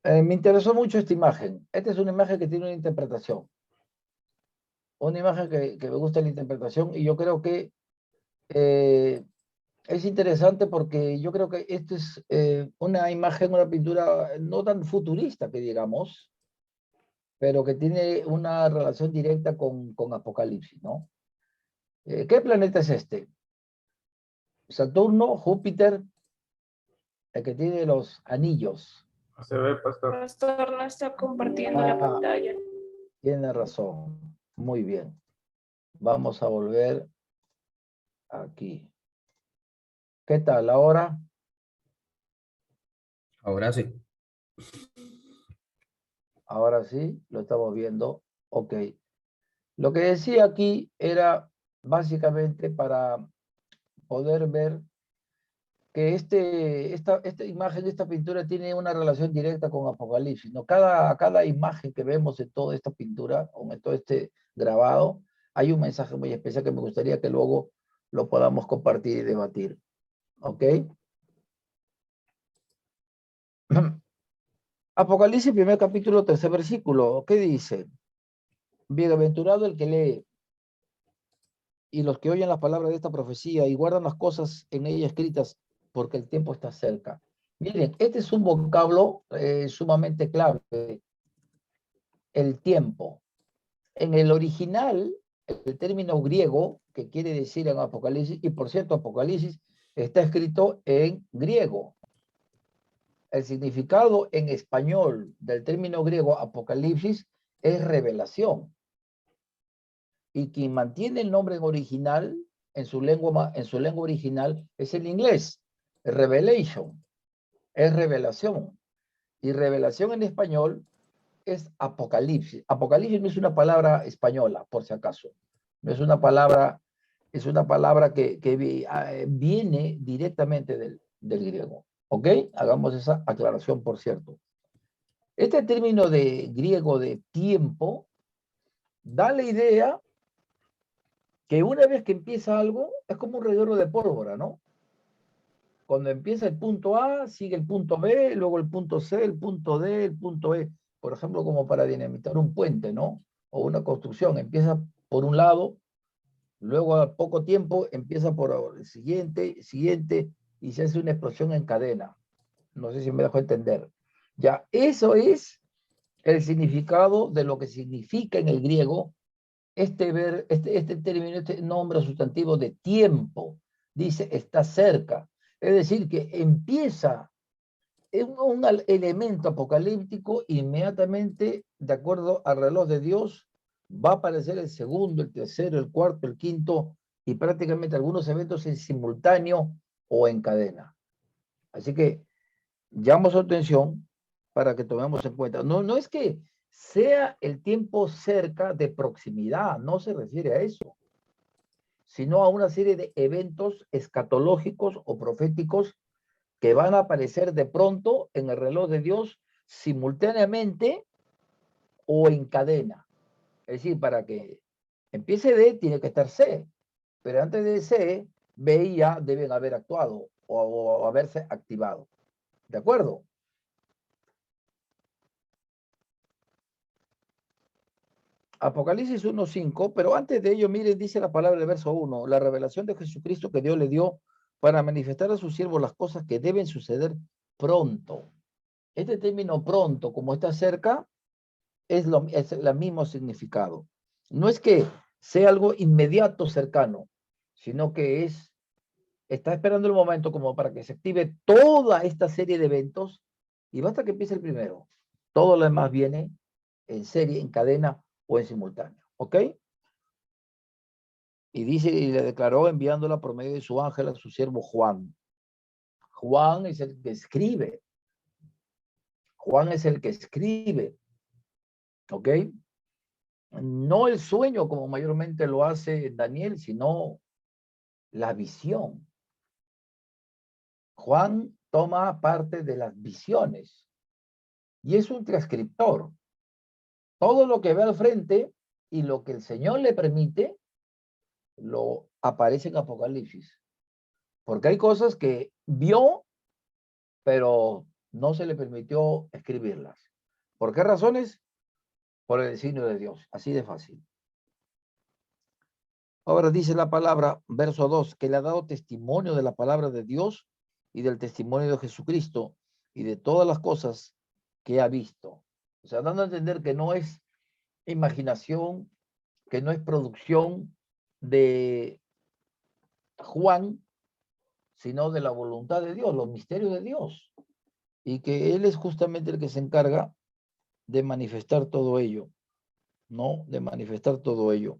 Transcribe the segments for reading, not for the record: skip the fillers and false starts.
Me interesó mucho esta imagen. Esta es una imagen que tiene una interpretación. Una imagen que me gusta la interpretación y yo creo que eh, es interesante porque yo creo que esta es una imagen, una pintura no tan futurista que digamos, pero que tiene una relación directa con Apocalipsis, ¿no? ¿Qué planeta es este? Saturno, Júpiter, el que tiene los anillos. No se ve, pastor. Pastor, no está compartiendo la Ah, pantalla. tiene razón. Muy bien. Vamos a volver aquí. ¿Qué tal ahora? Ahora sí. Ahora sí, lo estamos viendo. Ok. Lo que decía aquí era básicamente para poder ver que esta imagen, esta pintura tiene una relación directa con Apocalipsis, ¿no? Cada imagen que vemos en toda esta pintura, o en todo este grabado, hay un mensaje muy especial que me gustaría que luego lo podamos compartir y debatir. ¿Ok? Apocalipsis, primer capítulo, tercer versículo. ¿Qué dice? Bienaventurado el que lee y los que oyen las palabras de esta profecía y guardan las cosas en ella escritas, porque el tiempo está cerca. Miren, este es un vocablo sumamente clave, el tiempo. En el original, el término griego, que quiere decir en Apocalipsis, y por cierto, Apocalipsis está escrito en griego. El significado en español del término griego Apocalipsis es revelación. Y quien mantiene el nombre en original, en su lengua original, es el inglés, revelation, es revelación. Y revelación en español es apocalipsis. Apocalipsis no es una palabra española, por si acaso. No es una palabra que viene directamente del griego. ¿Ok? Hagamos esa aclaración, por cierto. Este término de griego de tiempo da la idea que una vez que empieza algo, es como un reguero de pólvora, ¿no? Cuando empieza el punto A, sigue el punto B, luego el punto C, el punto D, el punto E. Por ejemplo, como para dinamitar un puente, ¿no? O una construcción. Empieza por un lado, luego a poco tiempo empieza por el siguiente, y se hace una explosión en cadena. No sé si me dejo entender. Ya, eso es el significado de lo que significa en el griego este término, este nombre sustantivo de tiempo. Dice, está cerca. Es decir, que empieza un elemento apocalíptico, inmediatamente, de acuerdo al reloj de Dios, va a aparecer el segundo, el tercero, el cuarto, el quinto, y prácticamente algunos eventos en simultáneo o en cadena. Así que llamo su atención para que tomemos en cuenta. No, no es que sea el tiempo cerca de proximidad, no se refiere a eso, sino a una serie de eventos escatológicos o proféticos que van a aparecer de pronto en el reloj de Dios simultáneamente o en cadena. Es decir, para que empiece D tiene que estar C, pero antes de C, B y A deben haber actuado o haberse activado. ¿De acuerdo? Apocalipsis 1:5, pero antes de ello, miren, dice la palabra del verso 1, la revelación de Jesucristo que Dios le dio para manifestar a sus siervos las cosas que deben suceder pronto. Este término pronto, como está cerca, es el mismo significado. No es que sea algo inmediato cercano, sino que está esperando el momento como para que se active toda esta serie de eventos y basta que empiece el primero. Todo lo demás viene en serie, en cadena o en simultáneo. ¿Ok? Y dice, y le declaró enviándola por medio de su ángel a su siervo Juan. Juan es el que escribe. Juan es el que escribe. ¿Ok? No el sueño como mayormente lo hace Daniel, sino la visión. Juan toma parte de las visiones y es un transcriptor. Todo lo que ve al frente y lo que el Señor le permite, lo aparece en Apocalipsis. Porque hay cosas que vio, pero no se le permitió escribirlas. ¿Por qué razones? Por el designio de Dios, así de fácil. Ahora dice la palabra, verso 2, que le ha dado testimonio de la palabra de Dios y del testimonio de Jesucristo y de todas las cosas que ha visto. O sea, dando a entender que no es imaginación, que no es producción de Juan, sino de la voluntad de Dios, los misterios de Dios. Y que Él es justamente el que se encarga de manifestar todo ello, ¿no? De manifestar todo ello.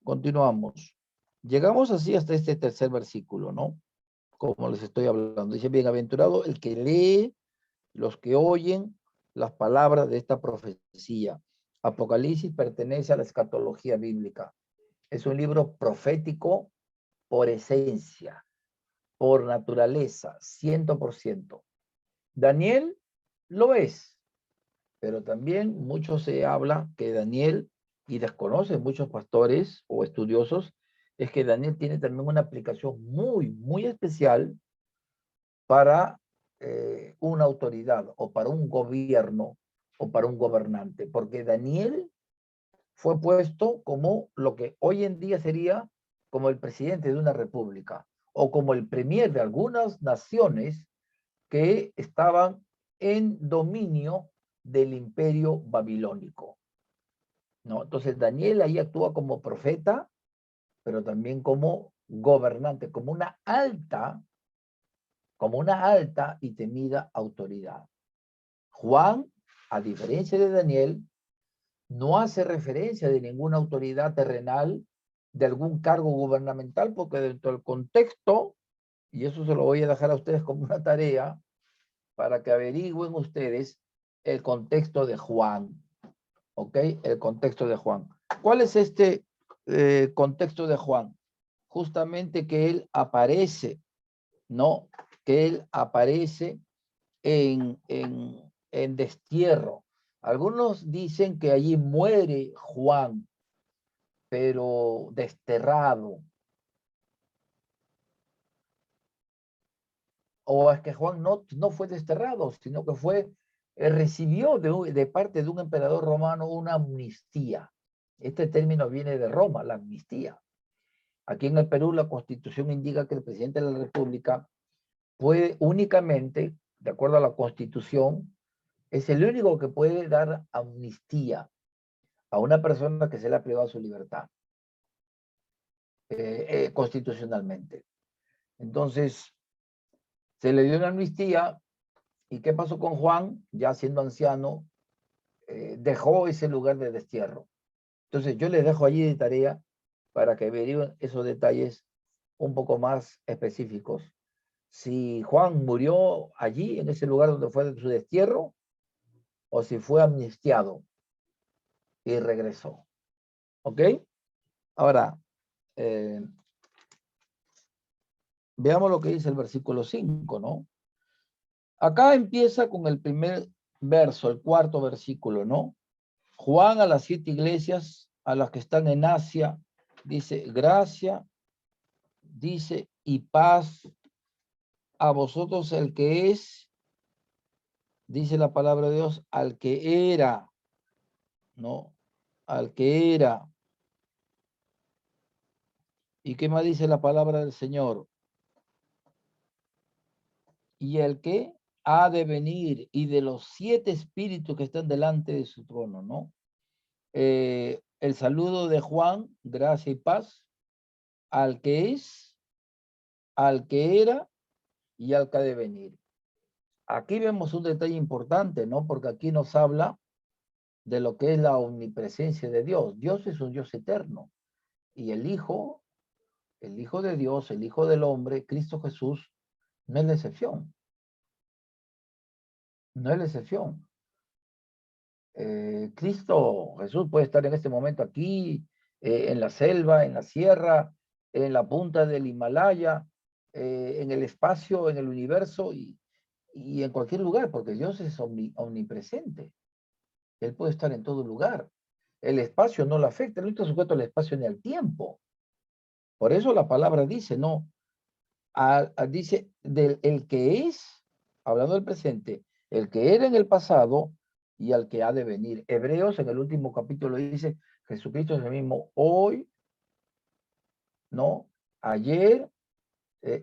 Continuamos. Llegamos así hasta este tercer versículo, ¿no? Como les estoy hablando. Dice, bienaventurado el que lee, los que oyen las palabras de esta profecía. Apocalipsis pertenece a la escatología bíblica. Es un libro profético por esencia, por naturaleza, 100%. Daniel lo es, pero también mucho se habla que Daniel, y desconocen muchos pastores o estudiosos, es que Daniel tiene también una aplicación muy, muy especial para una autoridad o para un gobierno o para un gobernante, porque Daniel fue puesto como lo que hoy en día sería como el presidente de una república o como el premier de algunas naciones que estaban en dominio del imperio babilónico, ¿no? Entonces Daniel ahí actúa como profeta, pero también como gobernante, como una alta y temida autoridad. Juan, a diferencia de Daniel, no hace referencia de ninguna autoridad terrenal, de algún cargo gubernamental, porque dentro del contexto, y eso se lo voy a dejar a ustedes como una tarea, para que averigüen ustedes el contexto de Juan, ¿ok? El contexto de Juan. ¿Cuál es este contexto de Juan? Justamente que él aparece, ¿no? Que él aparece en destierro. Algunos dicen que allí muere Juan, pero desterrado. O es que Juan no fue desterrado, sino que recibió de parte de un emperador romano una amnistía. Este término viene de Roma, la amnistía. Aquí en el Perú la Constitución indica que el presidente de la República puede únicamente, de acuerdo a la Constitución, es el único que puede dar amnistía a una persona que se le ha privado su libertad constitucionalmente. Entonces, se le dio una amnistía. ¿Y qué pasó con Juan? Ya siendo anciano, dejó ese lugar de destierro. Entonces, yo les dejo allí de tarea para que averigüen esos detalles un poco más específicos. Si Juan murió allí, en ese lugar donde fue su destierro, o si fue amnistiado y regresó. ¿Ok? Ahora, veamos lo que dice el versículo 5, ¿no? Acá empieza con el primer verso, el cuarto versículo, ¿no? Juan a las 7 iglesias, a las que están en Asia, dice, gracia, dice, y paz a vosotros el que es, dice la palabra de Dios, al que era, ¿no? Al que era. ¿Y qué más dice la palabra del Señor? Y el que ha de venir, y de los 7 espíritus que están delante de su trono, ¿no? El saludo de Juan, gracia y paz, al que es, al que era y al que ha de venir. Aquí vemos un detalle importante, ¿no? Porque aquí nos habla de lo que es la omnipresencia de Dios. Dios es un Dios eterno. Y el Hijo de Dios, el Hijo del Hombre, Cristo Jesús, no es la excepción. No es la excepción. Cristo Jesús puede estar en este momento aquí, en la selva, en la sierra, en la punta del Himalaya, en el espacio, en el universo y en cualquier lugar, porque Dios es omnipresente. Él puede estar en todo lugar. El espacio no lo afecta, no está sujeto al espacio ni al tiempo. Por eso la palabra dice, no, dice del el que es, hablando del presente, el que era en el pasado y al que ha de venir. Hebreos en el último capítulo dice, Jesucristo es el mismo hoy, ¿no? Ayer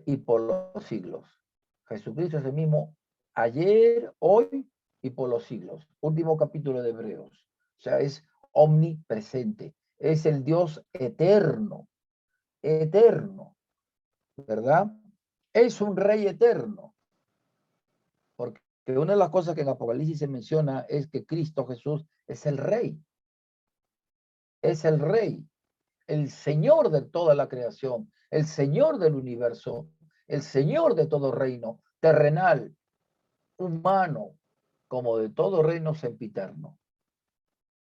y por los siglos. Jesucristo es el mismo ayer, hoy y por los siglos. Último capítulo de Hebreos. O sea, es omnipresente. Es el Dios eterno, eterno, ¿verdad? Es un rey eterno. Porque una de las cosas que en Apocalipsis se menciona es que Cristo Jesús es el rey. Es el rey, el Señor de toda la creación, el Señor del universo, el Señor de todo reino, terrenal, humano, como de todo reino sempiterno.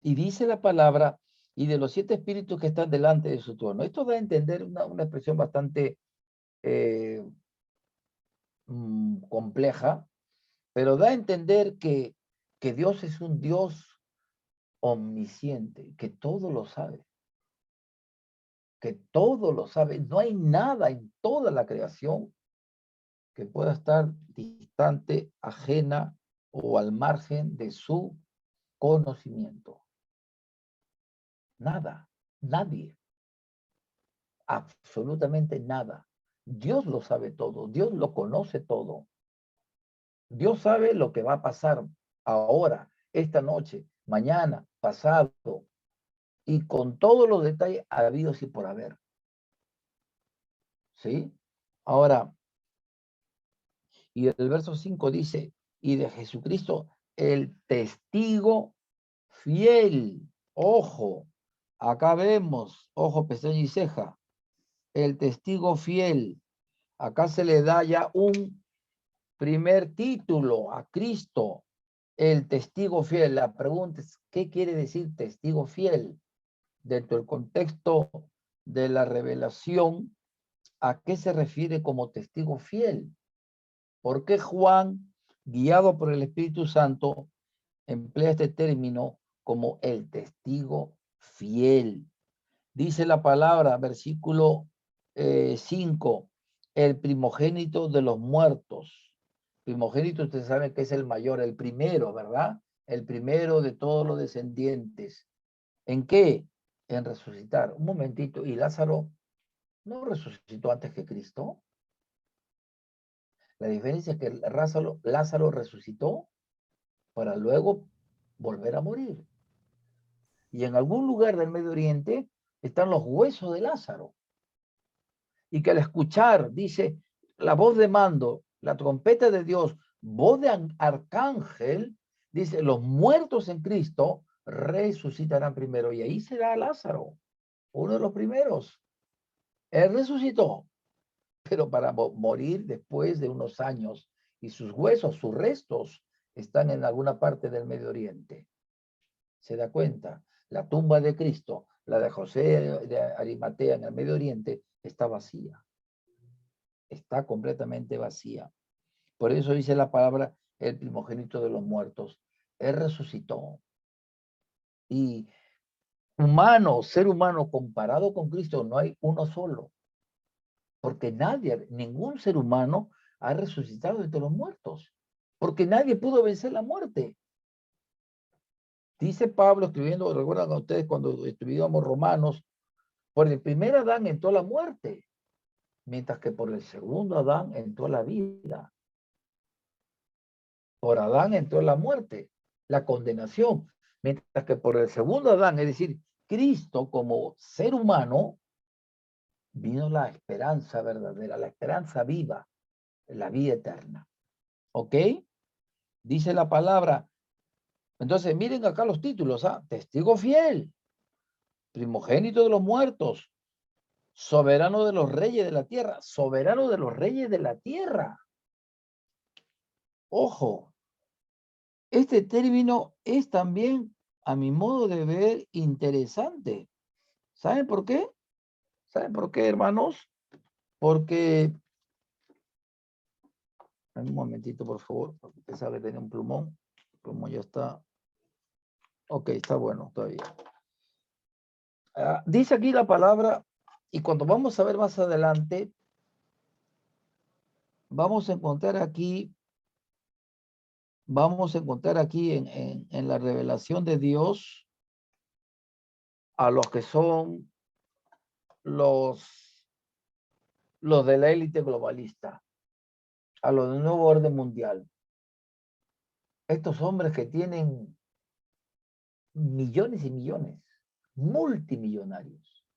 Y dice la palabra, y de los 7 espíritus que están delante de su trono. Esto da a entender una expresión bastante compleja, pero da a entender que Dios es un Dios omnisciente, que todo lo sabe. Que todo lo sabe. No hay nada en toda la creación que pueda estar distante, ajena o al margen de su conocimiento. Nada, nadie, absolutamente nada. Dios lo sabe todo, Dios lo conoce todo. Dios sabe lo que va a pasar ahora, esta noche, mañana, pasado, y con todos los detalles habidos y por haber. ¿Sí? Ahora, y el verso 5 dice, y de Jesucristo, el testigo fiel. Ojo, acá vemos, ojo, pestaña y ceja, el testigo fiel. Acá se le da ya un primer título a Cristo, el testigo fiel. La pregunta es, ¿qué quiere decir testigo fiel? Dentro del contexto de la revelación, ¿a qué se refiere como testigo fiel? ¿Por qué Juan, guiado por el Espíritu Santo, emplea este término como el testigo fiel? Dice la palabra, versículo 5, el primogénito de los muertos. Primogénito, ustedes saben que es el mayor, el primero, ¿verdad? El primero de todos los descendientes. ¿En qué? En resucitar. Un momentito, ¿y Lázaro no resucitó antes que Cristo? La diferencia es que Lázaro resucitó para luego volver a morir. Y en algún lugar del Medio Oriente están los huesos de Lázaro. Y que al escuchar, dice, la voz de mando, la trompeta de Dios, voz de arcángel, dice, los muertos en Cristo resucitarán primero. Y ahí será Lázaro, uno de los primeros. Él resucitó, pero para morir después de unos años. Y sus huesos, sus restos, están en alguna parte del Medio Oriente. ¿Se da cuenta? La tumba de Cristo, la de José de Arimatea en el Medio Oriente, está vacía. Está completamente vacía. Por eso dice la palabra, el primogénito de los muertos. Él resucitó. Y humano, ser humano comparado con Cristo, no hay uno solo. Porque nadie, ningún ser humano ha resucitado entre los muertos. Porque nadie pudo vencer la muerte. Dice Pablo escribiendo, recuerdan a ustedes cuando estudiamos Romanos, por el primer Adán entró la muerte, mientras que por el segundo Adán entró la vida. Por Adán entró la muerte, la condenación, mientras que por el segundo Adán, es decir, Cristo como ser humano, vino la esperanza verdadera, la esperanza viva, la vida eterna. ¿Ok? Dice la palabra. Entonces, miren acá los títulos, ¿ah? Testigo fiel, primogénito de los muertos, soberano de los reyes de la tierra, soberano de los reyes de la tierra. Ojo, este término es también, a mi modo de ver, interesante. ¿Saben por qué? ¿Saben por qué, hermanos? Porque, un momentito, por favor, porque pensaba que tenía un plumón. El plumón ya está. Ok, está bueno, todavía. Dice aquí la palabra, y cuando vamos a ver más adelante, vamos a encontrar aquí vamos a encontrar aquí en la revelación de Dios a los que son los de la élite globalista, a los del nuevo orden mundial. Estos hombres que tienen millones y millones, multimillonarios.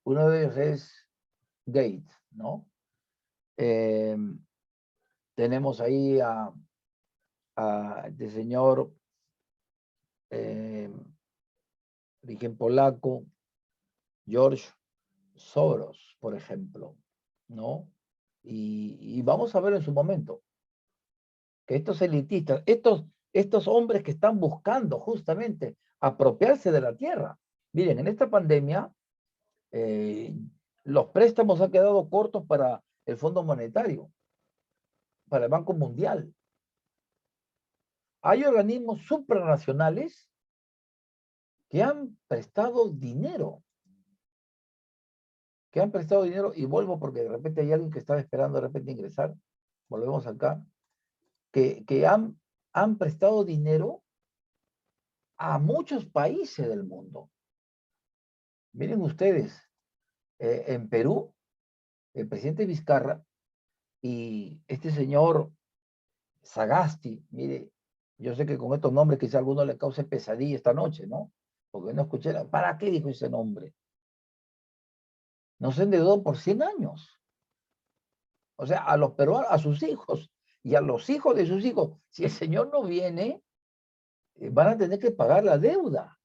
Uno de ellos es Gates, ¿no? Tenemos ahí a este señor, origen polaco, George Soros, por ejemplo, ¿no? Y vamos a ver en su momento que estos elitistas, estos hombres que están buscando justamente apropiarse de la tierra. Miren, en esta pandemia, los préstamos han quedado cortos para el Fondo Monetario, para el Banco Mundial. Hay organismos supranacionales que han prestado dinero. Y vuelvo porque de repente hay alguien que estaba esperando de repente ingresar. Volvemos acá. Que han prestado dinero a muchos países del mundo. Miren ustedes, en Perú, el presidente Vizcarra y este señor Sagasti, mire, yo sé que con estos nombres quizá a alguno le cause pesadilla esta noche, ¿no? Porque no escuché, ¿para qué dijo ese nombre? Nos endeudó por 100 años. O sea, a los peruanos, a sus hijos y a los hijos de sus hijos. Si el señor no viene, van a tener que pagar la deuda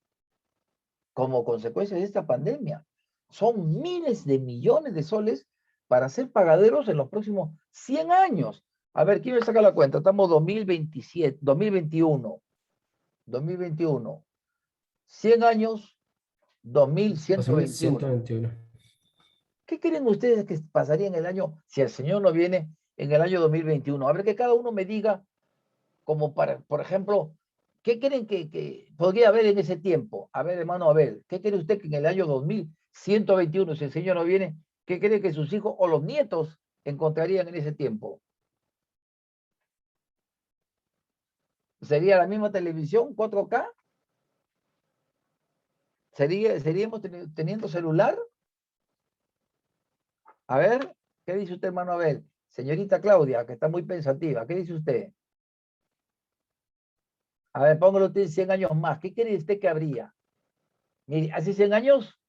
como consecuencia de esta pandemia. Son miles de millones de soles para ser pagaderos en los próximos 100 años. A ver, ¿quién me saca la cuenta? Estamos 2027, 2021. 2021. 100 años, 2121. 2121. ¿Qué creen ustedes que pasaría en el año, si el señor no viene, en el año 2021? A ver, que cada uno me diga, como para, por ejemplo, ¿qué creen que podría haber en ese tiempo? A ver, hermano Abel, ¿qué cree usted que en el año 2121, si el señor no viene, qué cree que sus hijos o los nietos encontrarían en ese tiempo? ¿Sería la misma televisión, 4K? ¿Seríamos teniendo celular? A ver, ¿qué dice usted, hermano Abel? Señorita Claudia, que está muy pensativa, ¿qué dice usted? A ver, póngalo usted 100 años más. ¿Qué cree usted que habría? Mire, hace 100 años,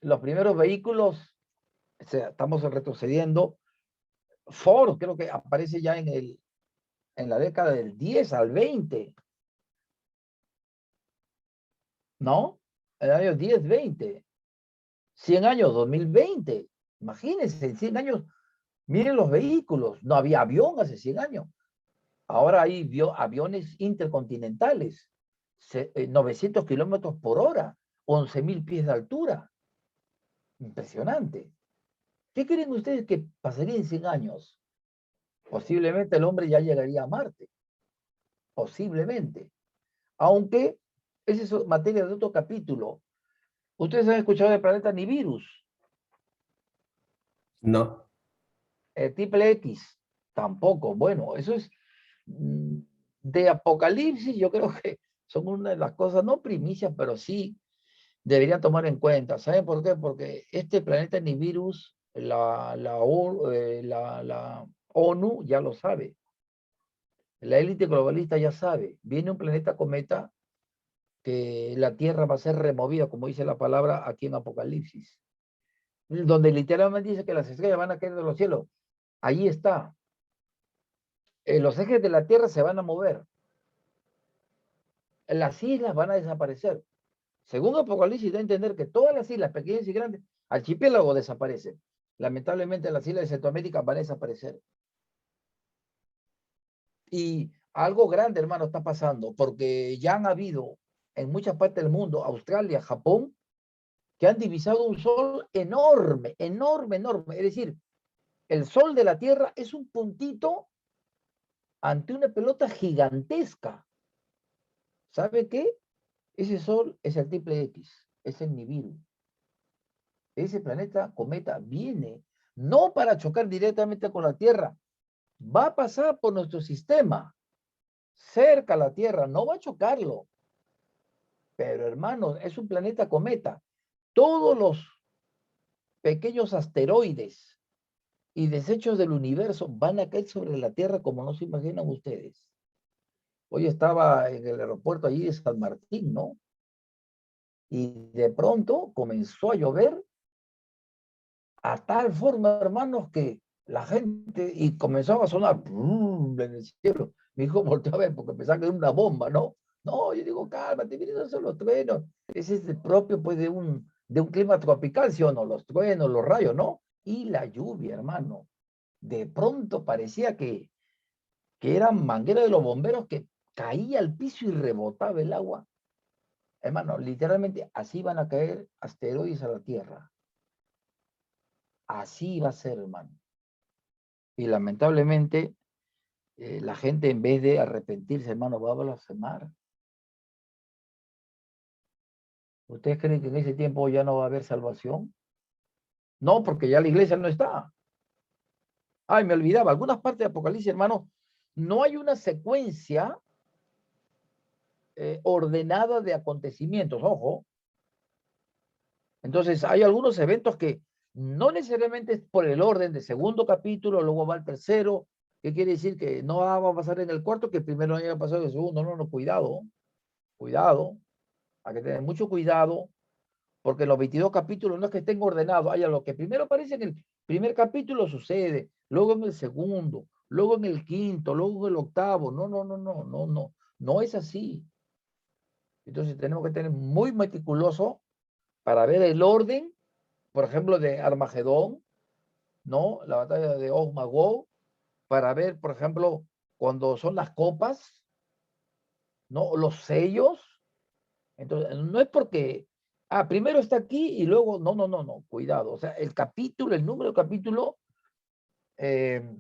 los primeros vehículos, o sea, estamos retrocediendo. Ford creo que aparece ya en la década del 10 al 20. ¿No? En el año 10, 20. 100 años, 2020. Imagínense, en 100 años, miren los vehículos. No había avión hace 100 años. Ahora hay aviones intercontinentales, 900 kilómetros por hora, 11.000 pies de altura. Impresionante. ¿Qué creen ustedes que pasaría en 100 años? Posiblemente el hombre ya llegaría a Marte. Posiblemente. Aunque, esa es materia de otro capítulo. ¿Ustedes han escuchado del planeta Nibiru? No. Triple X. Tampoco. Bueno, eso es de Apocalipsis. Yo creo que son una de las cosas, no primicias, pero sí deberían tomar en cuenta. ¿Saben por qué? Porque este planeta Nibiru, la ONU ya lo sabe. La élite globalista ya sabe. Viene un planeta cometa que la Tierra va a ser removida, como dice la palabra aquí en Apocalipsis. Donde literalmente dice que las estrellas van a caer de los cielos. Ahí está. Los ejes de la Tierra se van a mover. Las islas van a desaparecer. Según Apocalipsis, da a entender que todas las islas, pequeñas y grandes, archipiélago desaparecen. Lamentablemente las islas de Centroamérica van a desaparecer. Y algo grande, hermano, está pasando, porque ya han habido en muchas partes del mundo, Australia, Japón, que han divisado un sol enorme, enorme, enorme. Es decir, el sol de la Tierra es un puntito ante una pelota gigantesca. ¿Sabe qué? Ese sol es el triple X, es el Nibiru. Ese planeta cometa viene no para chocar directamente con la Tierra, va a pasar por nuestro sistema, cerca a la Tierra, no va a chocarlo. Pero hermanos, es un planeta cometa. Todos los pequeños asteroides y desechos del universo van a caer sobre la Tierra como no se imaginan ustedes. Hoy estaba en el aeropuerto allí de San Martín, ¿no? Y de pronto comenzó a llover a tal forma, hermanos, que la gente, y comenzaba a sonar ¡pum! En el cielo. Mi hijo volteó a ver porque pensaba que era una bomba, ¿no? No, yo digo, cálmate, miren, no son los truenos. Ese es el propio, pues, de un clima tropical, ¿sí o no? Los truenos, los rayos, ¿no? Y la lluvia, hermano. De pronto parecía que eran mangueras de los bomberos que caía al piso y rebotaba el agua. Hermano, literalmente así van a caer asteroides a la Tierra. Así va a ser, hermano. Y lamentablemente, la gente en vez de arrepentirse, hermano, va a blasfemar. ¿Ustedes creen que en ese tiempo ya no va a haber salvación? No, porque ya la iglesia no está. Ay, me olvidaba, algunas partes de Apocalipsis, hermano, no hay una secuencia ordenada de acontecimientos, ojo. Entonces, hay algunos eventos que no necesariamente es por el orden de segundo capítulo, luego va el tercero, que quiere decir que no va a pasar en el cuarto, que el primero no haya pasado en el segundo. No, no, cuidado, cuidado. Hay que tener mucho cuidado, porque los 22 capítulos no es que estén ordenados. Hay lo que primero aparece en el primer capítulo sucede, luego en el segundo, luego en el quinto, luego en el octavo. No, no, no, no, no, no. No es así. Entonces tenemos que tener muy meticuloso para ver el orden, por ejemplo, de Armagedón, ¿no? La batalla de Og Magog, para ver, por ejemplo, cuando son las copas, ¿no? Los sellos. Entonces, no es porque, primero está aquí y luego, no, no, no, no, cuidado. O sea, el capítulo, el número de capítulo, eh,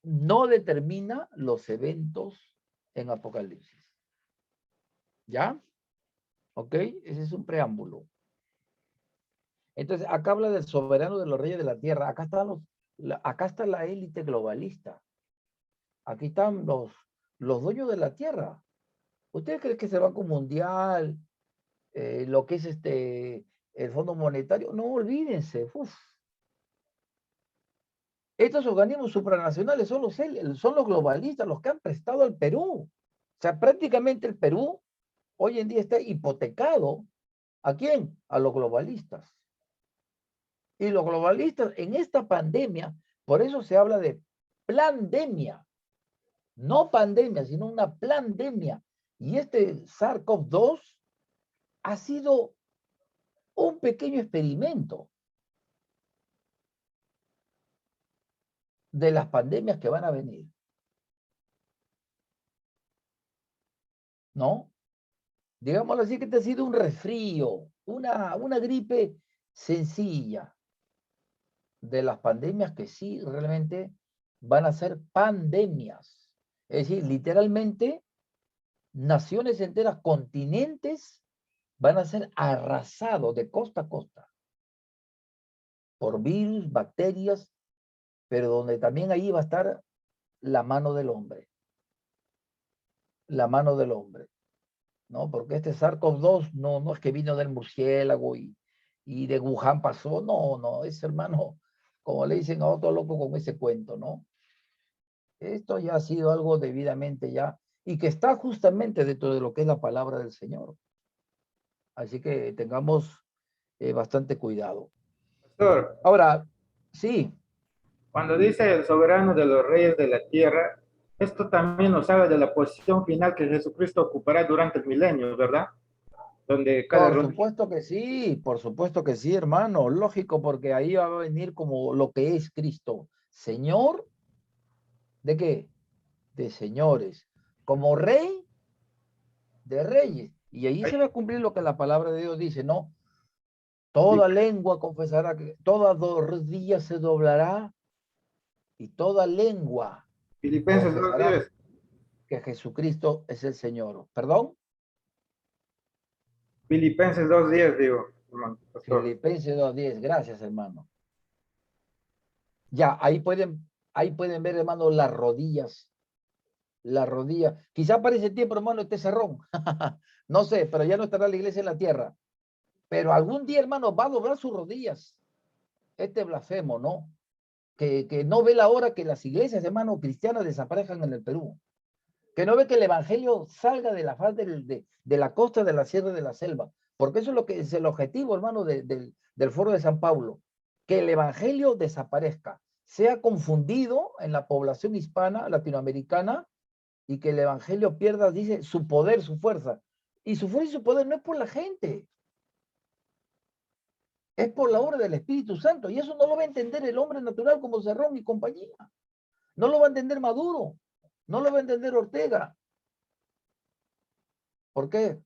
no determina los eventos en Apocalipsis. ¿Ya? ¿Ok? Ese es un preámbulo. Entonces, acá habla del soberano de los reyes de la tierra. Acá está la élite globalista. Aquí están los dueños de la tierra. ¿Ustedes creen que es el Banco Mundial, lo que es el Fondo Monetario? No, olvídense. Uf. Estos organismos supranacionales son los globalistas, los que han prestado al Perú. O sea, prácticamente el Perú hoy en día está hipotecado. ¿A quién? A los globalistas. Y los globalistas en esta pandemia, por eso se habla de plandemia, no pandemia, sino una plandemia. Y este SARS-CoV-2 ha sido un pequeño experimento de las pandemias que van a venir, ¿no? Digámoslo así, que te ha sido un resfrío, una gripe sencilla de las pandemias que sí realmente van a ser pandemias. Es decir, literalmente, naciones enteras, continentes, van a ser arrasados de costa a costa por virus, bacterias, pero donde también ahí va a estar la mano del hombre. La mano del hombre. ¿No? Porque este SARS-CoV-2 no es que vino del murciélago y de Wuhan pasó, no, no, es hermano, como le dicen a otro loco con ese cuento, ¿no? Esto ya ha sido algo debidamente ya, y que está justamente dentro de lo que es la palabra del Señor. Así que tengamos bastante cuidado. Pastor, Ahora, sí, cuando dice el soberano de los reyes de la tierra, esto también nos habla de la posición final que Jesucristo ocupará durante el milenio, ¿verdad? Donde cada rodilla. por supuesto que sí, hermano, lógico, porque ahí va a venir como lo que es Cristo, Señor, ¿de qué? De señores, como rey de reyes. Y ahí se va a cumplir lo que la palabra de Dios dice, ¿no? Toda lengua confesará que toda rodilla se doblará y toda lengua Filipenses confesará 2:10. que Jesucristo es el Señor. ¿Perdón? Filipenses 2:10, digo, hermano, pastor. Filipenses 2:10. Gracias, hermano. Ya, Ahí pueden ver, hermano, las rodillas. Las rodillas. Quizá para ese tiempo, hermano, esté cerrón. No sé, pero ya no estará la iglesia en la tierra. Pero algún día, hermano, va a doblar sus rodillas. Este blasfemo, ¿no? Que no ve la hora que las iglesias, hermano, cristianas desaparezcan en el Perú. Que no ve que el evangelio salga de la faz de la costa, de la sierra, de la selva. Porque eso es lo que es el objetivo, hermano, del Foro de San Pablo. Que el evangelio desaparezca, sea confundido en la población hispana, latinoamericana, y que el evangelio pierda, dice, su poder, su fuerza. Y su fuerza y su poder no es por la gente, es por la obra del Espíritu Santo. Y eso no lo va a entender el hombre natural como Cerrón y compañía. No lo va a entender Maduro. No lo va a entender Ortega. ¿Por qué?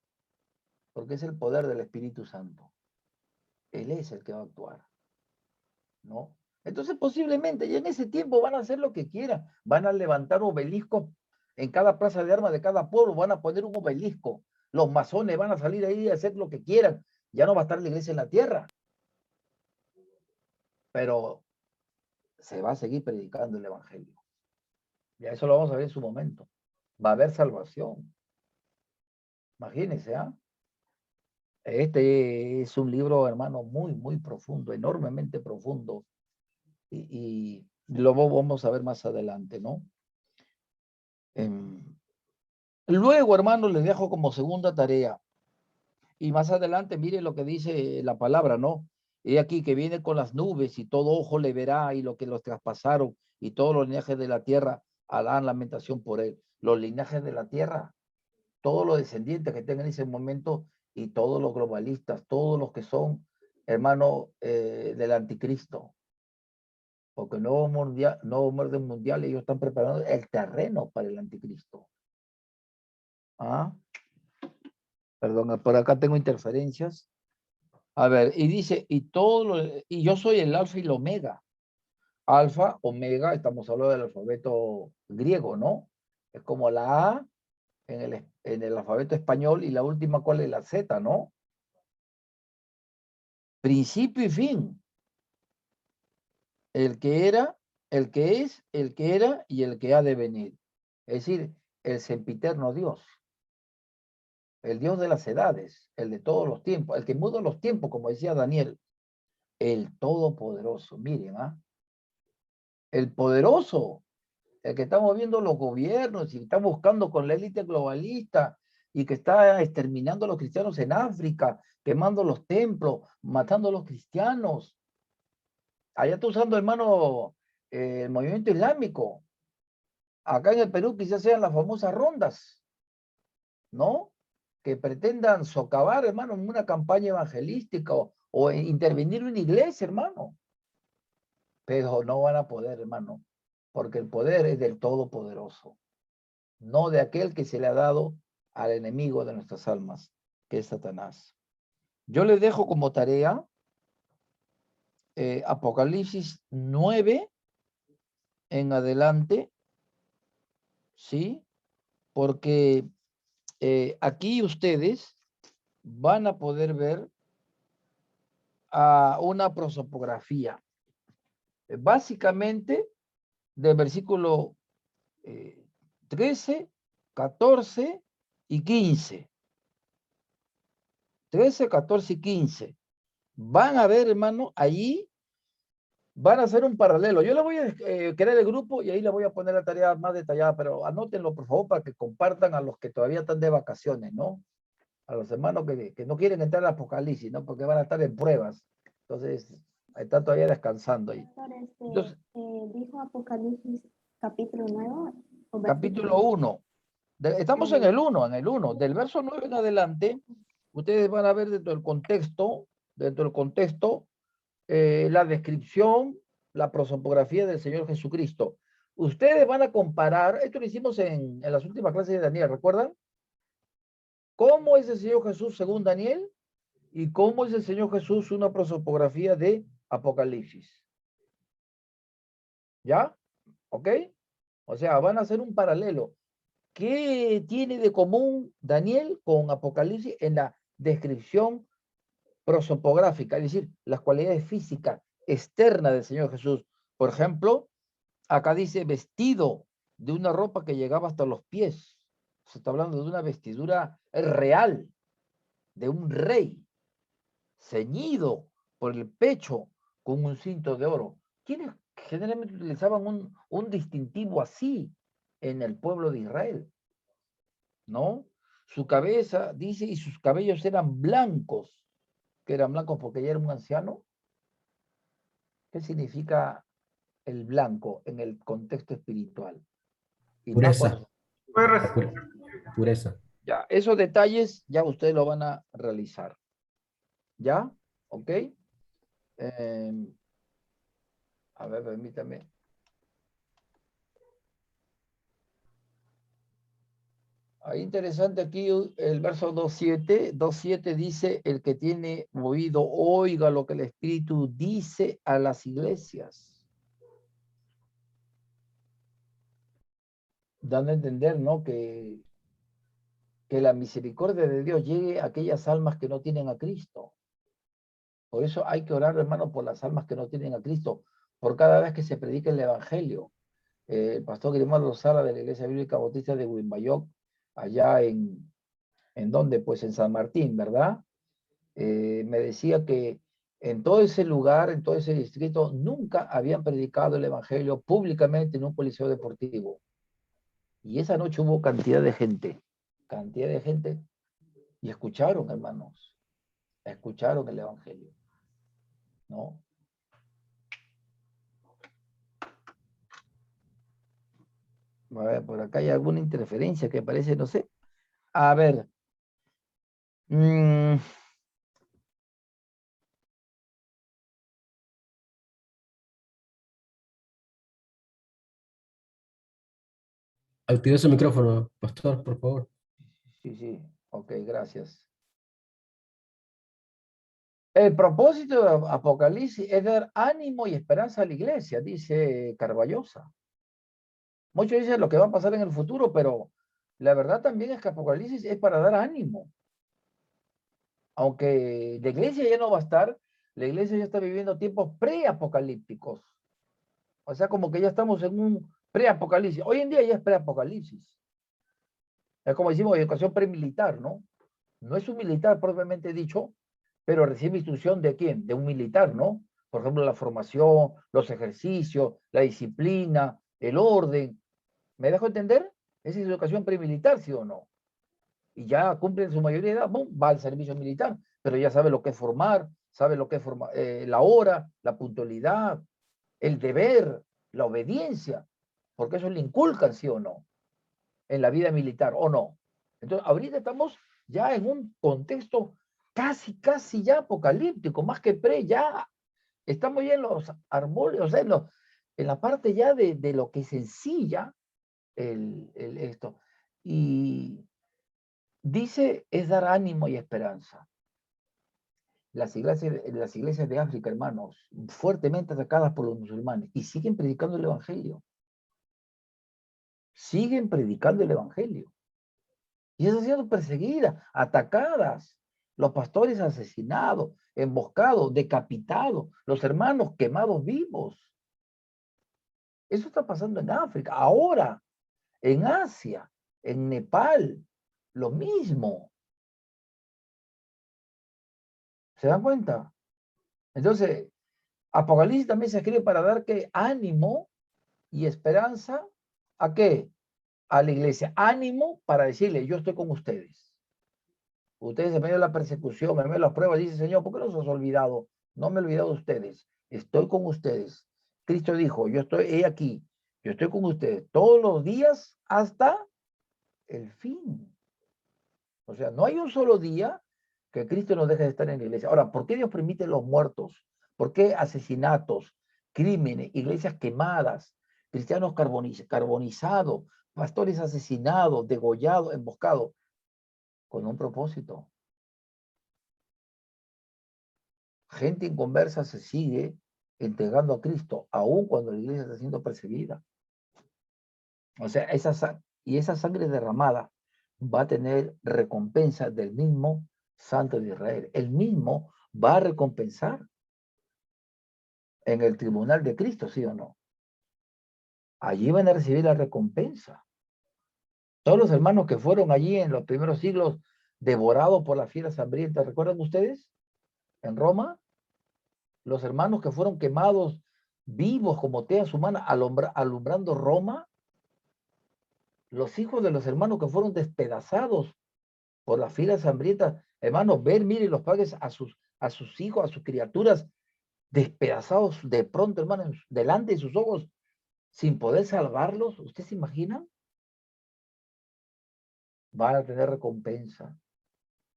Porque es el poder del Espíritu Santo. Él es el que va a actuar, ¿no? Entonces posiblemente ya en ese tiempo van a hacer lo que quieran. Van a levantar obeliscos en cada plaza de armas de cada pueblo. Van a poner un obelisco. Los masones van a salir ahí a hacer lo que quieran. Ya no va a estar la iglesia en la tierra. Pero se va a seguir predicando el evangelio. Ya eso lo vamos a ver en su momento. Va a haber salvación. Imagínense, ¿ah? Este es un libro, hermano, muy, muy profundo, enormemente profundo. Y lo vamos a ver más adelante, ¿no? Luego, hermano, les dejo como segunda tarea. Y más adelante, mire lo que dice la palabra, ¿no? He aquí que viene con las nubes y todo ojo le verá y lo que los traspasaron y todos los linajes de la tierra harán lamentación por él. Los linajes de la tierra, todos los descendientes que tengan en ese momento y todos los globalistas, todos los que son, hermano, del anticristo. Porque nuevo orden mundial, ellos están preparando el terreno para el anticristo. ¿Ah? Perdón, por acá tengo interferencias. A ver, y dice, y yo soy el alfa y el omega. Alfa, omega, estamos hablando del alfabeto griego, ¿no? Es como la A en el alfabeto español y la última, ¿cuál es? La Z, ¿no? Principio y fin. El que era, el que es, el que era y el que ha de venir. Es decir, el sempiterno Dios. El Dios de las edades, el de todos los tiempos, el que muda los tiempos, como decía Daniel, el todopoderoso. Miren, ¿ah? El poderoso, el que está moviendo los gobiernos y está buscando con la élite globalista y que está exterminando a los cristianos en África, quemando los templos, matando a los cristianos. Allá está usando, hermano, el movimiento islámico. Acá en el Perú quizás sean las famosas rondas, ¿no? Que pretendan socavar, hermano, en una campaña evangelística o intervenir en una iglesia, hermano. Pero no van a poder, hermano, porque el poder es del Todopoderoso, no de aquel que se le ha dado al enemigo de nuestras almas, que es Satanás. Yo les dejo como tarea Apocalipsis 9 en adelante, ¿sí? Porque aquí ustedes van a poder ver a una prosopografía. Básicamente, del versículo 13, 14 y 15. 13, 14 y 15. Van a ver, hermano, allí van a hacer un paralelo. Yo le voy a crear el grupo y ahí le voy a poner la tarea más detallada, pero anótenlo, por favor, para que compartan a los que todavía están de vacaciones, ¿no? A los hermanos que no quieren entrar al Apocalipsis, ¿no? Porque van a estar en pruebas. Entonces, están todavía descansando ahí. Entonces, dijo Apocalipsis capítulo 9. Capítulo 1. Estamos en el 1, Del verso 9 en adelante, ustedes van a ver dentro del contexto, la descripción, la prosopografía del Señor Jesucristo. Ustedes van a comparar, esto lo hicimos en las últimas clases de Daniel, ¿recuerdan? ¿Cómo es el Señor Jesús según Daniel? ¿Y cómo es el Señor Jesús una prosopografía de Apocalipsis? ¿Ya? ¿Ok? O sea, van a hacer un paralelo. ¿Qué tiene de común Daniel con Apocalipsis en la descripción prosopográfica? Es decir, las cualidades físicas externas del Señor Jesús. Por ejemplo, Acá dice vestido de una ropa que llegaba hasta los pies. Se está hablando de una vestidura real, de un rey, ceñido por el pecho con un cinto de oro. ¿Quiénes generalmente utilizaban un distintivo así en el pueblo de Israel? ¿No? Su cabeza, dice, y sus cabellos eran blancos, que eran blancos porque ya era un anciano. ¿Qué significa el blanco en el contexto espiritual? Y más Pureza, cuando Pues, pureza. ya, esos detalles ya ustedes lo van a realizar. ¿Ya? ¿Ok? A ver, permítame. Ahí interesante aquí el verso 2.7. 2.7 dice, el que tiene oído, oiga lo que el Espíritu dice a las iglesias. Dando a entender, ¿no? Que la misericordia de Dios llegue a aquellas almas que no tienen a Cristo. Por eso hay que orar, hermano, por las almas que no tienen a Cristo, por cada vez que se predica el Evangelio. El pastor Grimaldo Sala de la Iglesia Bíblica Bautista de Huimbayoc, allá ¿en dónde? Pues en San Martín, ¿verdad? Me decía que en todo ese lugar, en todo ese distrito, nunca habían predicado el Evangelio públicamente en un coliseo deportivo. Y esa noche hubo cantidad de gente, y escucharon, hermanos, escucharon el Evangelio, ¿no? A ver, por acá hay alguna interferencia que parece, no sé. A ver. Active su micrófono, pastor, por favor. Sí, sí. Ok, gracias. El propósito de Apocalipsis es dar ánimo y esperanza a la iglesia, dice Carballosa. Muchos dicen lo que va a pasar en el futuro, pero la verdad también es que Apocalipsis es para dar ánimo. Aunque la iglesia ya no va a estar, la iglesia ya está viviendo tiempos preapocalípticos. O sea, como que ya estamos en un preapocalipsis. Hoy en día ya es preapocalipsis. Es como decimos, educación premilitar, ¿no? No es un militar propiamente dicho, pero recibe instrucción de quién? De un militar, ¿no? Por ejemplo, la formación, los ejercicios, la disciplina, el orden. ¿Me dejo entender? Esa es educación premilitar, ¿sí o no? Y ya cumple su mayoría de edad, ¡bum!, va al servicio militar, pero ya sabe lo que es formar, sabe lo que es la hora, la puntualidad, el deber, la obediencia, porque eso le inculcan, ¿sí o no? En la vida militar, ¿o no? Entonces, ahorita estamos ya en un contexto casi ya apocalíptico, más que ya estamos ya en los árboles, o sea, en la parte ya de lo que es sencilla esto. Y dice, es dar ánimo y esperanza. Las iglesias de África, hermanos, fuertemente atacadas por los musulmanes, y siguen predicando el evangelio. Siguen predicando el evangelio. Y están siendo perseguidas, atacadas, los pastores asesinados, emboscados, decapitados, los hermanos quemados vivos. Eso está pasando en África, ahora, en Asia, en Nepal, lo mismo. ¿Se dan cuenta? Entonces, Apocalipsis también se escribe para dar que ánimo y esperanza, ¿a qué? A la iglesia. Ánimo para decirle, yo estoy con ustedes. Ustedes en medio de la persecución, en medio de las pruebas, dicen, Señor, ¿por qué los has olvidado? No me he olvidado de ustedes. Estoy con ustedes. Cristo dijo, yo estoy he aquí. Yo estoy con ustedes todos los días hasta el fin. O sea, no hay un solo día que Cristo nos deje de estar en la iglesia. Ahora, ¿por qué Dios permite los muertos? ¿Por qué asesinatos, crímenes, iglesias quemadas, cristianos carbonizados, pastores asesinados, degollados, emboscados? Con un propósito. Gente inconversa se sigue entregando a Cristo, aun cuando la iglesia está siendo perseguida. O sea, esa sangre derramada va a tener recompensa del mismo Santo de Israel. Él mismo va a recompensar en el tribunal de Cristo, ¿sí o no? allí van a recibir la recompensa. Todos los hermanos que fueron allí en los primeros siglos devorados por las fieras hambrientas, ¿recuerdan ustedes? En Roma, los hermanos que fueron quemados vivos como teas humanas, alumbrando Roma, los hijos de los hermanos que fueron despedazados por las fieras hambrientas, hermanos, ver, miren los padres a sus hijos, a sus criaturas despedazados de pronto, hermanos, delante de sus ojos, sin poder salvarlos, ¿ustedes se imaginan? Van a tener recompensa,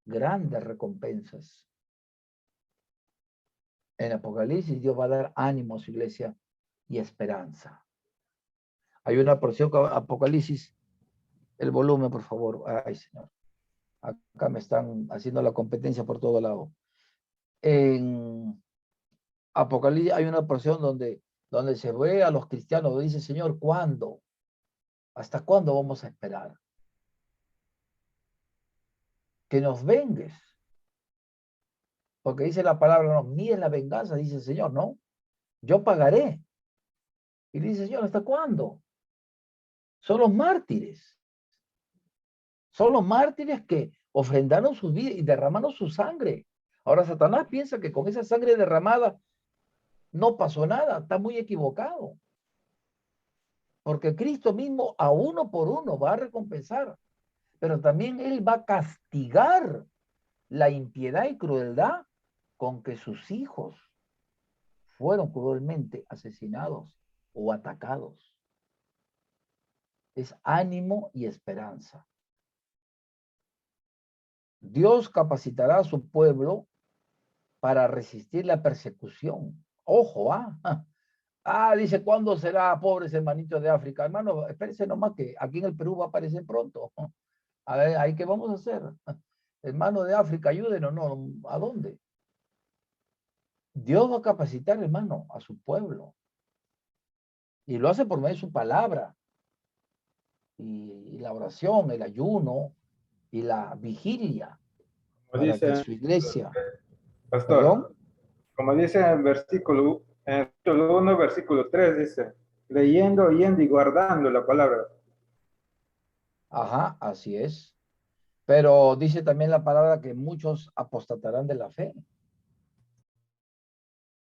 grandes recompensas. En Apocalipsis Dios va a dar ánimo a su iglesia y esperanza. Hay una porción que Apocalipsis, el volumen, por favor. Ay, Señor. Acá me están haciendo la competencia por todo lado. En Apocalipsis hay una porción donde se ve a los cristianos, dice, Señor, ¿cuándo? ¿Hasta cuándo vamos a esperar? Que nos vengues. Porque dice la palabra, no, mía es la venganza, dice el Señor, ¿no? Yo pagaré. Y dice, Señor, ¿hasta cuándo? Son los mártires. Son los mártires que ofrendaron sus vidas y derramaron su sangre. Ahora Satanás piensa que con esa sangre derramada no pasó nada. Está muy equivocado. Porque Cristo mismo a uno por uno va a recompensar. Pero también Él va a castigar la impiedad y crueldad con que sus hijos fueron cruelmente asesinados o atacados. Es ánimo y esperanza. Dios capacitará a su pueblo para resistir la persecución. Ojo, dice, ¿cuándo será, pobres hermanitos de África? Hermano, espérense nomás que aquí en el Perú va a aparecer pronto. A ver, ¿ahí qué vamos a hacer? Hermano de África, ayúdenos, ¿no? ¿A dónde? Dios va a capacitar, hermano, a su pueblo. Y lo hace por medio de su palabra. Y la oración, el ayuno y la vigilia. Como Para que dice, su iglesia, pastor, perdón, como dice en el capítulo 1, versículo 3, dice, leyendo, oyendo y guardando la palabra. ajá, así es. Pero dice también la palabra que muchos apostatarán de la fe.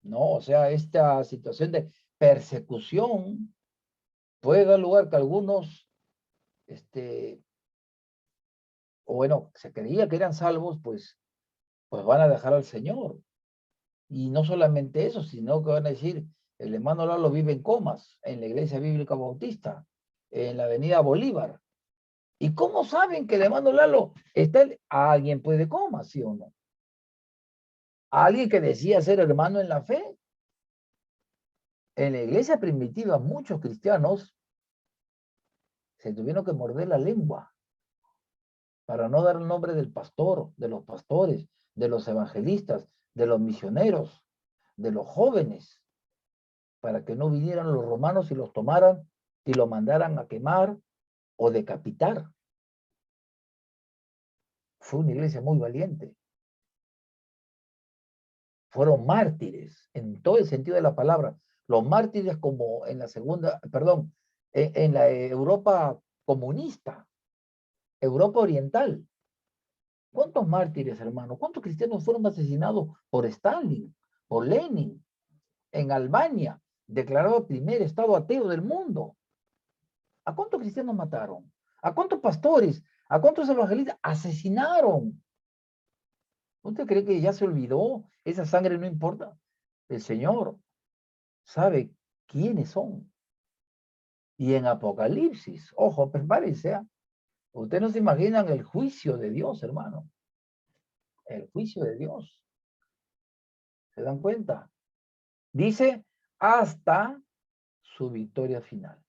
No, o sea, esta situación de persecución puede dar lugar que algunos, o bueno, se creía que eran salvos, pues van a dejar al Señor. Y no solamente eso, sino que van a decir, el hermano Lalo vive en Comas, en la Iglesia Bíblica Bautista, en la Avenida Bolívar. ¿Y cómo saben que el hermano Lalo está alguien puede Comas, sí o no? Alguien que decía ser hermano en la fe. En la iglesia primitiva, muchos cristianos se tuvieron que morder la lengua para no dar el nombre del pastor, de los pastores, de los evangelistas, de los misioneros, de los jóvenes, para que no vinieran los romanos y los tomaran y lo mandaran a quemar o decapitar. Fue una iglesia muy valiente. Fueron mártires en todo el sentido de la palabra. Los mártires como en la en la Europa comunista, Europa oriental. ¿Cuántos mártires, hermano? ¿Cuántos cristianos fueron asesinados por Stalin, por Lenin, en Albania, declarado el primer estado ateo del mundo? ¿A cuántos cristianos mataron? ¿A cuántos pastores? ¿A cuántos evangelistas asesinaron? ¿Usted cree que ya se olvidó? Esa sangre no importa. El Señor sabe quiénes son. Y en Apocalipsis, ojo, prepárense, ustedes no se imaginan el juicio de Dios, hermano. El juicio de Dios. ¿Se dan cuenta? Dice, hasta su victoria final.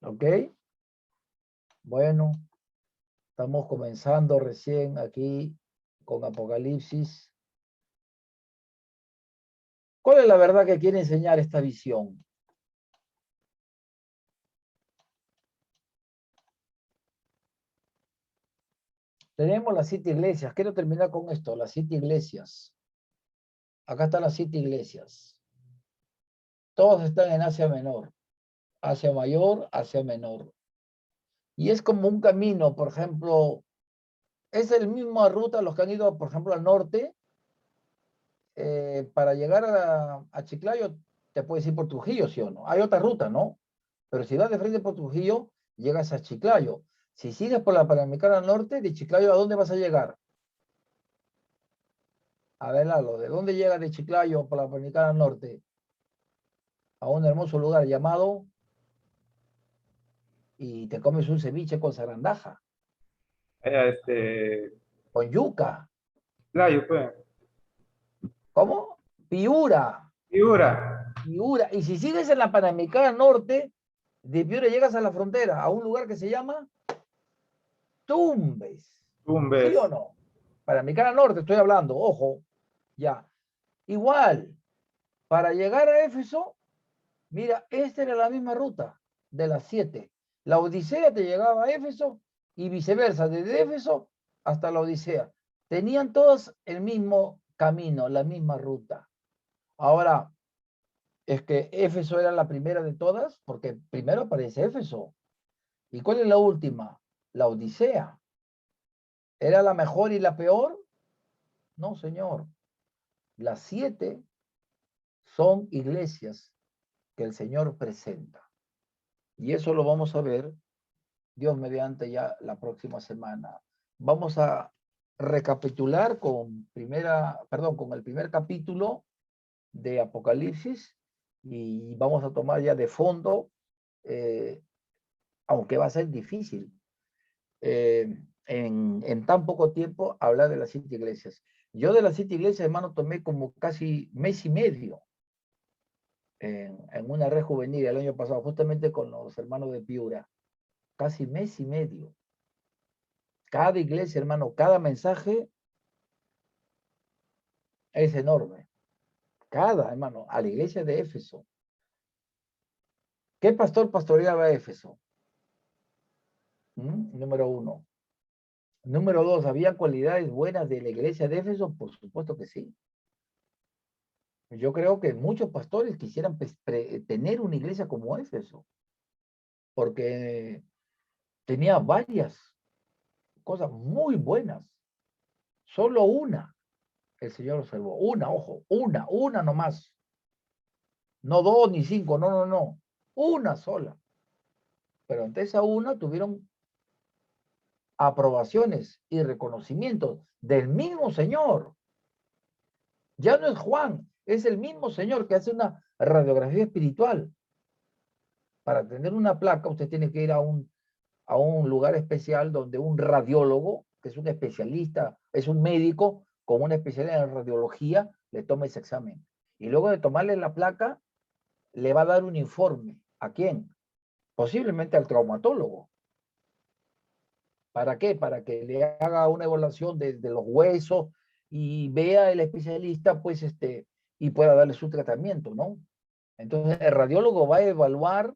¿Ok? Bueno, estamos comenzando recién aquí con Apocalipsis. ¿Cuál es la verdad que quiere enseñar esta visión? Tenemos las 7 iglesias. Quiero terminar con esto, las 7 iglesias. Acá están las 7 iglesias. Todos están en Asia Menor. Asia Mayor, Asia Menor. Y es como un camino, por ejemplo, es el misma ruta los que han ido, por ejemplo, al norte, para llegar a Chiclayo, te puedes ir por Trujillo, ¿sí o no? Hay otra ruta, ¿no? Pero si vas de frente por Trujillo, llegas a Chiclayo. Si sigues por la Panamericana Norte, de Chiclayo, ¿a dónde vas a llegar? A ver, Lalo, ¿de dónde llegas de Chiclayo por la Panamericana Norte? A un hermoso lugar llamado, y te comes un ceviche con zarandaja, con yuca. Playo, pues. ¿Cómo? Piura. Piura. Piura. Y si sigues en la Panamericana Norte, de Piura llegas a la frontera, a un lugar que se llama Tumbes. ¿Sí Tumbes. o no? Panamericana Norte estoy hablando, ojo, ya. Igual, para llegar a Éfeso, mira, esta era la misma ruta de las 7. La Odisea te llegaba a Éfeso y viceversa, desde Éfeso hasta la Odisea. Tenían todos el mismo camino, la misma ruta. Ahora, es que Éfeso era la primera de todas, porque primero aparece Éfeso. ¿Y cuál es la última? La Odisea. ¿Era la mejor y la peor? No, señor. Las 7 son iglesias que el Señor presenta. Y eso lo vamos a ver, Dios mediante, ya la próxima semana. Vamos a recapitular con el primer capítulo de Apocalipsis y vamos a tomar ya de fondo, aunque va a ser difícil, en tan poco tiempo hablar de las 7 iglesias. Yo de las 7 iglesias, hermano, tomé como casi mes y medio en una red juvenil el año pasado, justamente con los hermanos de Piura. Casi mes y medio. Cada iglesia, hermano, cada mensaje es enorme. Cada, hermano, a la iglesia de Éfeso. ¿Qué pastor pastoreaba Éfeso? Número 1. Número 2, ¿había cualidades buenas de la iglesia de Éfeso? Por supuesto que sí. Yo creo que muchos pastores quisieran tener una iglesia como Éfeso, porque tenía varias cosas muy buenas. Solo una, el Señor lo salvó. Una, ojo, una nomás. No 2 ni 5, no. Una sola. Pero ante esa una tuvieron aprobaciones y reconocimientos del mismo Señor. Ya no es Juan, es el mismo Señor que hace una radiografía espiritual. Para tener una placa, usted tiene que ir a un lugar especial donde un radiólogo, que es un especialista, es un médico con una especialidad en radiología, le toma ese examen. Y luego de tomarle la placa, le va a dar un informe. ¿A quién? Posiblemente al traumatólogo. ¿Para qué? Para que le haga una evaluación de los huesos y vea el especialista, pues, y pueda darle su tratamiento, ¿no? Entonces, el radiólogo va a evaluar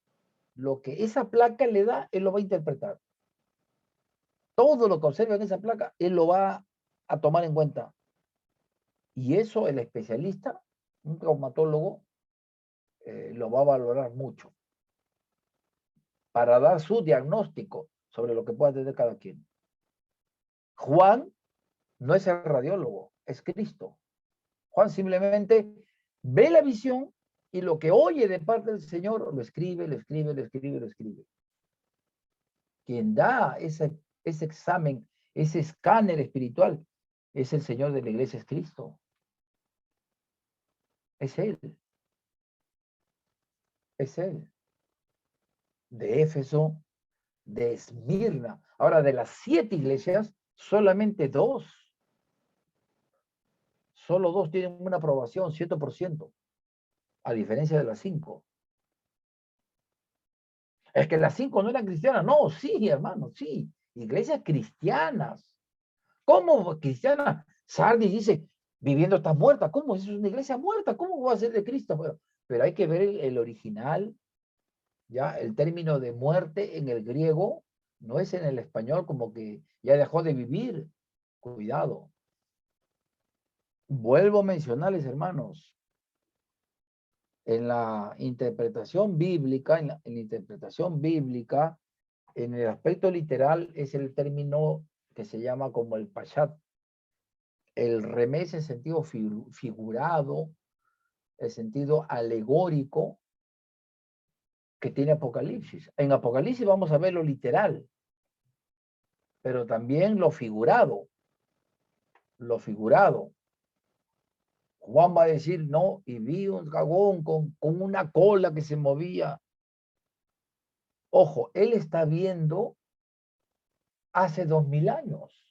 lo que esa placa le da, él lo va a interpretar. Todo lo que observa en esa placa, él lo va a tomar en cuenta. Y eso el especialista, un traumatólogo, lo va a valorar mucho para dar su diagnóstico sobre lo que pueda tener cada quien. Juan no es el radiólogo, es Cristo. Juan simplemente ve la visión y lo que oye de parte del Señor lo escribe. Quien da ese examen, ese escáner espiritual, es el Señor de la iglesia, es Cristo. Es Él. Es Él. De Éfeso, de Esmirna. Ahora, de las 7 iglesias, solamente 2. Solo 2 tienen una aprobación, 100%, a diferencia de las 5. Es que las 5 no eran cristianas. No, sí, hermano, sí. Iglesias cristianas. ¿Cómo cristiana? Sardis dice, viviendo está muerta. ¿Cómo? Es una iglesia muerta. ¿Cómo va a ser de Cristo? Pero hay que ver el original, ya, el término de muerte en el griego no es en el español como que ya dejó de vivir. Cuidado. Vuelvo a mencionarles, hermanos, en la interpretación bíblica, en la interpretación bíblica, en el aspecto literal, es el término que se llama como el pashat. El remés en sentido figurado, el sentido alegórico que tiene Apocalipsis. En Apocalipsis vamos a ver lo literal, pero también lo figurado. Lo figurado. Juan va a decir, no, y vi un dragón con una cola que se movía. Ojo, él está viendo hace 2000 años.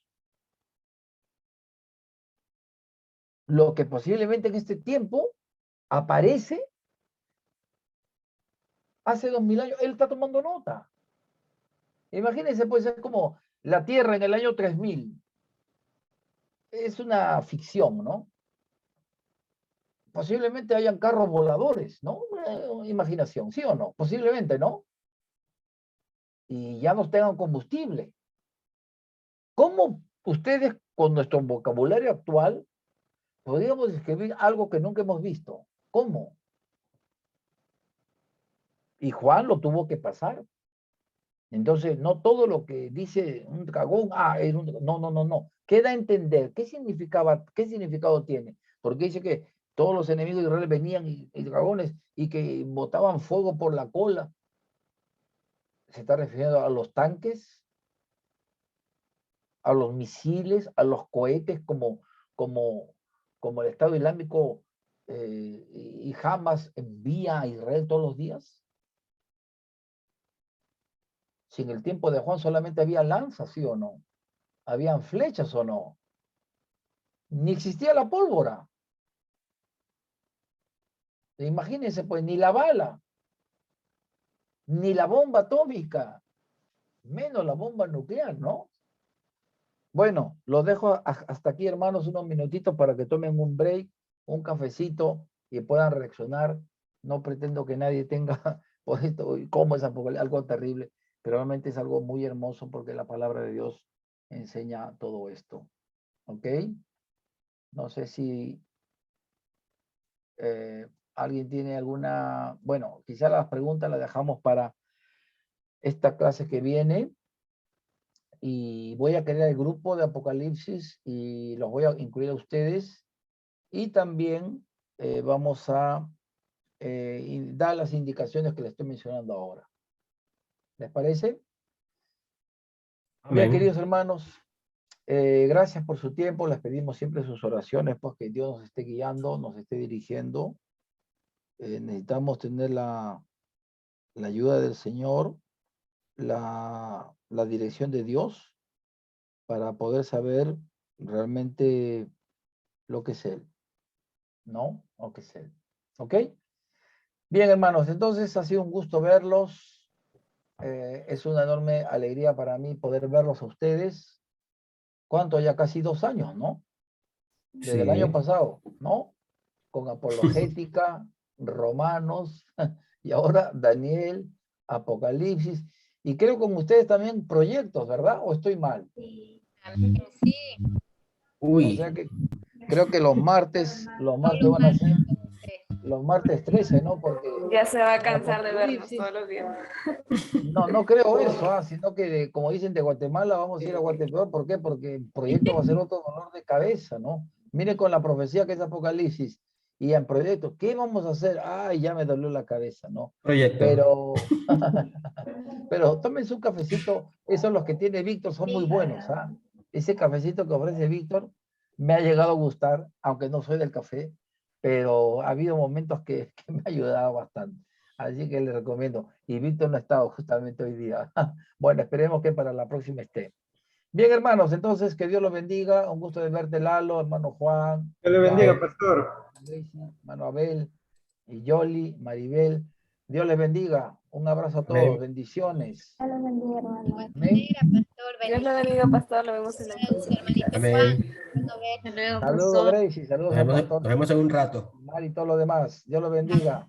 Lo que posiblemente en este tiempo aparece hace 2000 años. Él está tomando nota. Imagínense, puede ser como la Tierra en el año 3000. Es una ficción, ¿no? Posiblemente hayan carros voladores, ¿no? Imaginación, ¿sí o no? Posiblemente, ¿no? Y ya no tengan combustible. ¿Cómo ustedes, con nuestro vocabulario actual, podríamos escribir algo que nunca hemos visto? ¿Cómo? Y Juan lo tuvo que pasar. Entonces, no todo lo que dice un dragón, es un, no. Queda a entender qué significado tiene. Porque dice que todos los enemigos de Israel venían y dragones y que botaban fuego por la cola. Se está refiriendo a los tanques, a los misiles, a los cohetes como el Estado Islámico y Hamas envía a Israel todos los días. Si en el tiempo de Juan solamente había lanzas, ¿sí o no? ¿Habían flechas o no? Ni existía la pólvora. Imagínense, pues, ni la bala, ni la bomba atómica, menos la bomba nuclear, ¿no? Bueno, los dejo hasta aquí, hermanos, unos minutitos para que tomen un break, un cafecito y puedan reaccionar. No pretendo que nadie tenga, por esto, como es algo terrible, pero realmente es algo muy hermoso porque la palabra de Dios enseña todo esto. ¿Ok? No sé si alguien tiene alguna, bueno, quizá las preguntas las dejamos para esta clase que viene. Y voy a crear el grupo de Apocalipsis y los voy a incluir a ustedes. Y también vamos a dar las indicaciones que les estoy mencionando ahora. ¿Les parece? Bien, Amén. queridos hermanos, gracias por su tiempo. Les pedimos siempre sus oraciones, pues que Dios nos esté guiando, nos esté dirigiendo. Necesitamos tener la ayuda del Señor, la dirección de Dios, para poder saber realmente lo que es Él, ¿no? Lo que es Él. ¿Ok? Bien, hermanos, entonces ha sido un gusto verlos. Es una enorme alegría para mí poder verlos a ustedes. ¿Cuánto? Ya casi 2 años, ¿no? Desde el año Sí. pasado, ¿no? Con apologética, Romanos, y ahora Daniel, Apocalipsis, y creo con ustedes también proyectos, ¿verdad? ¿O estoy mal? Sí. O Uy, sea que creo que los martes van a ser los martes 13, ¿no? Porque Ya se va a en cansar de vernos Apocalipsis, todos los días. no creo eso, sino que como dicen de Guatemala, vamos a ir a Guatepeor. ¿Por qué? Porque el proyecto va a ser otro dolor de cabeza, ¿no? Mire con la profecía que es Apocalipsis y en proyecto, ¿qué vamos a hacer? Ay, ya me dolió la cabeza, ¿no? proyecto. Pero tómense un cafecito, esos los que tiene Víctor son muy buenos, ¿ah? Ese cafecito que ofrece Víctor me ha llegado a gustar, aunque no soy del café, pero ha habido momentos que me ha ayudado bastante. Así que le recomiendo. Y Víctor no ha estado justamente hoy día. Bueno, esperemos que para la próxima esté. Bien, hermanos, entonces que Dios los bendiga. Un gusto de verte, Lalo, hermano Juan, Que le bendiga, Gaby, pastor. hermano Abel y Yoli, Maribel. Dios les bendiga. Un abrazo a todos. Amén. Bendiciones. Dios los bendiga, hermano. Amén. Dios lo bendiga, pastor. Lo vemos en la próxima. Amén. Hasta luego, Saludos, pastor. Gracie. Saludos al pastor. Nos vemos en un rato. Mari y todo lo demás. Dios los bendiga.